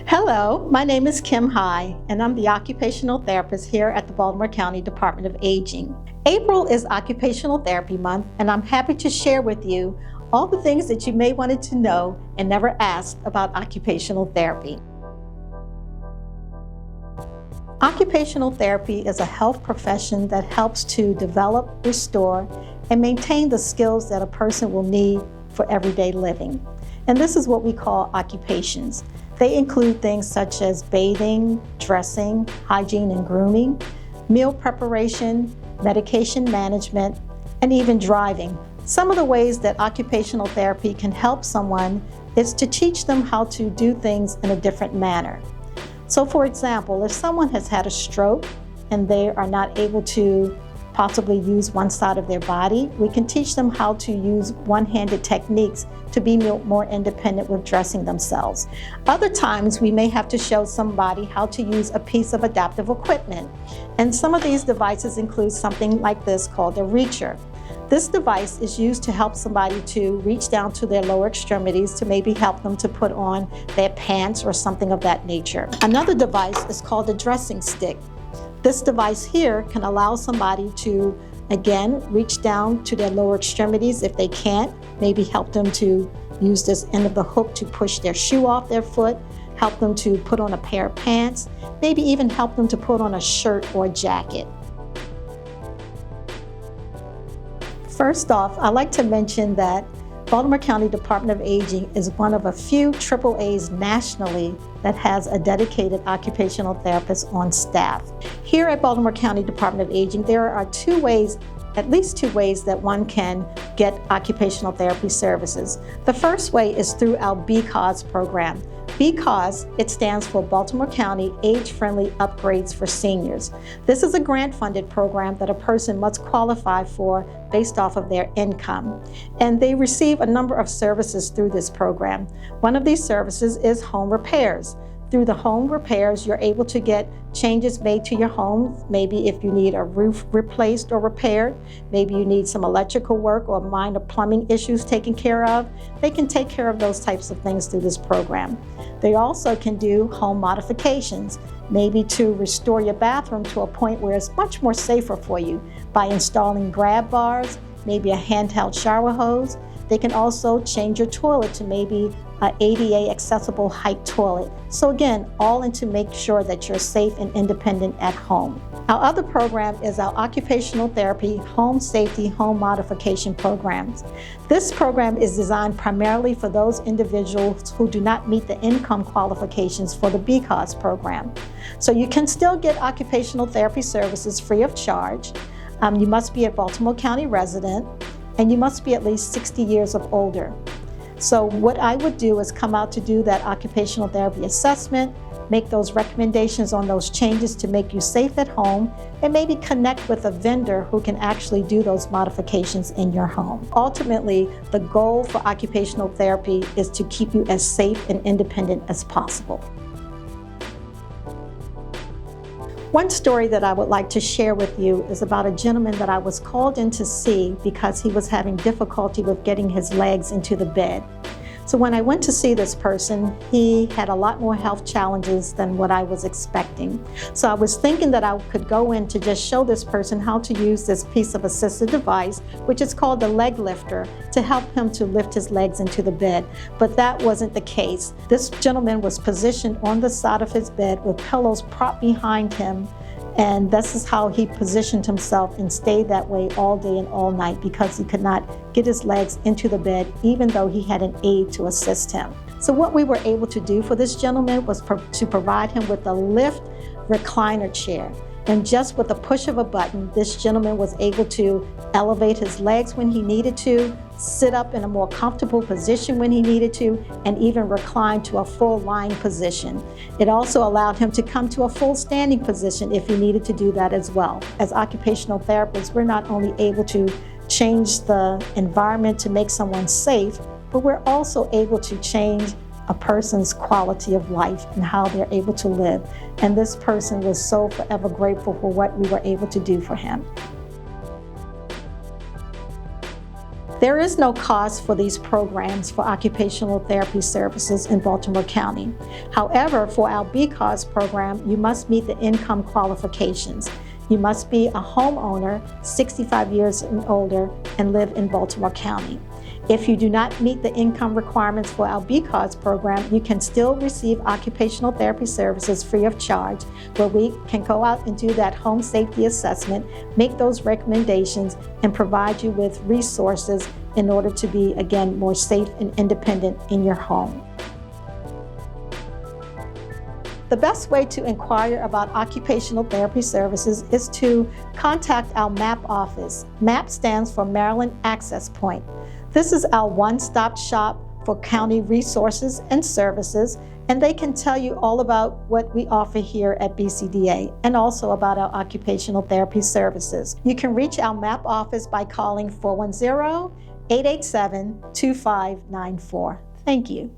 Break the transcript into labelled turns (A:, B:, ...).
A: Hello, my name is Kim High, and I'm the occupational therapist here at the Baltimore County Department of Aging. April is Occupational Therapy Month, and I'm happy to share with you all the things that you may wanted to know and never asked about occupational therapy. Occupational therapy is a health profession that helps to develop, restore, and maintain the skills that a person will need for everyday living. And this is what we call occupations. They include things such as bathing, dressing, hygiene and grooming, meal preparation, medication management, and even driving. Some of the ways that occupational therapy can help someone is to teach them how to do things in a different manner. So for example, if someone has had a stroke and they are not able to possibly use one side of their body, we can teach them how to use one-handed techniques to be more independent with dressing themselves. Other times, we may have to show somebody how to use a piece of adaptive equipment. And some of these devices include something like this called a reacher. This device is used to help somebody to reach down to their lower extremities to maybe help them to put on their pants or something of that nature. Another device is called a dressing stick. This device here can allow somebody to, again, reach down to their lower extremities if they can't, maybe help them to use this end of the hook to push their shoe off their foot, help them to put on a pair of pants, maybe even help them to put on a shirt or a jacket. First off, I'd like to mention that Baltimore County Department of Aging is one of a few AAAs nationally that has a dedicated occupational therapist on staff. Here at Baltimore County Department of Aging, there are at least two ways that one can get occupational therapy services. The first way is through our BCAUS program. BCAUS, it stands for Baltimore County Age-Friendly Upgrades for Seniors. This is a grant-funded program that a person must qualify for based off of their income. And they receive a number of services through this program. One of these services is home repairs. Through the home repairs, you're able to get changes made to your home. Maybe if you need a roof replaced or repaired, maybe you need some electrical work or minor plumbing issues taken care of, they can take care of those types of things through this program. They also can do home modifications, maybe to restore your bathroom to a point where it's much more safer for you by installing grab bars, maybe a handheld shower hose. They can also change your toilet to maybe an ADA accessible height toilet. So again, all in to make sure that you're safe and independent at home. Our other program is our Occupational Therapy Home Safety Home Modification Programs. This program is designed primarily for those individuals who do not meet the income qualifications for the BCAUS program. So you can still get occupational therapy services free of charge. You must be a Baltimore County resident, and you must be at least 60 years of older. So what I would do is come out to do that occupational therapy assessment, make those recommendations on those changes to make you safe at home, and maybe connect with a vendor who can actually do those modifications in your home. Ultimately, the goal for occupational therapy is to keep you as safe and independent as possible. One story that I would like to share with you is about a gentleman that I was called in to see because he was having difficulty with getting his legs into the bed. So when I went to see this person, he had a lot more health challenges than what I was expecting. So I was thinking that I could go in to just show this person how to use this piece of assistive device, which is called the leg lifter, to help him to lift his legs into the bed. But that wasn't the case. This gentleman was positioned on the side of his bed with pillows propped behind him. And this is how he positioned himself and stayed that way all day and all night because he could not get his legs into the bed even though he had an aide to assist him. So what we were able to do for this gentleman was to provide him with a lift recliner chair. And just with the push of a button, this gentleman was able to elevate his legs when he needed to, sit up in a more comfortable position when he needed to, and even recline to a full lying position. It also allowed him to come to a full standing position if he needed to do that as well. As occupational therapists, we're not only able to change the environment to make someone safe, but we're also able to change a person's quality of life and how they're able to live. And this person was so forever grateful for what we were able to do for him. There is no cost for these programs for occupational therapy services in Baltimore County. However, for our BCOS program, you must meet the income qualifications. You must be a homeowner, 65 years and older, and live in Baltimore County. If you do not meet the income requirements for our BCOS program, you can still receive occupational therapy services free of charge, where we can go out and do that home safety assessment, make those recommendations, and provide you with resources in order to be, again, more safe and independent in your home. The best way to inquire about occupational therapy services is to contact our MAP office. MAP stands for Maryland Access Point. This is our one-stop shop for county resources and services, and they can tell you all about what we offer here at BCDA and also about our occupational therapy services. You can reach our MAP office by calling 410-887-2594. Thank you.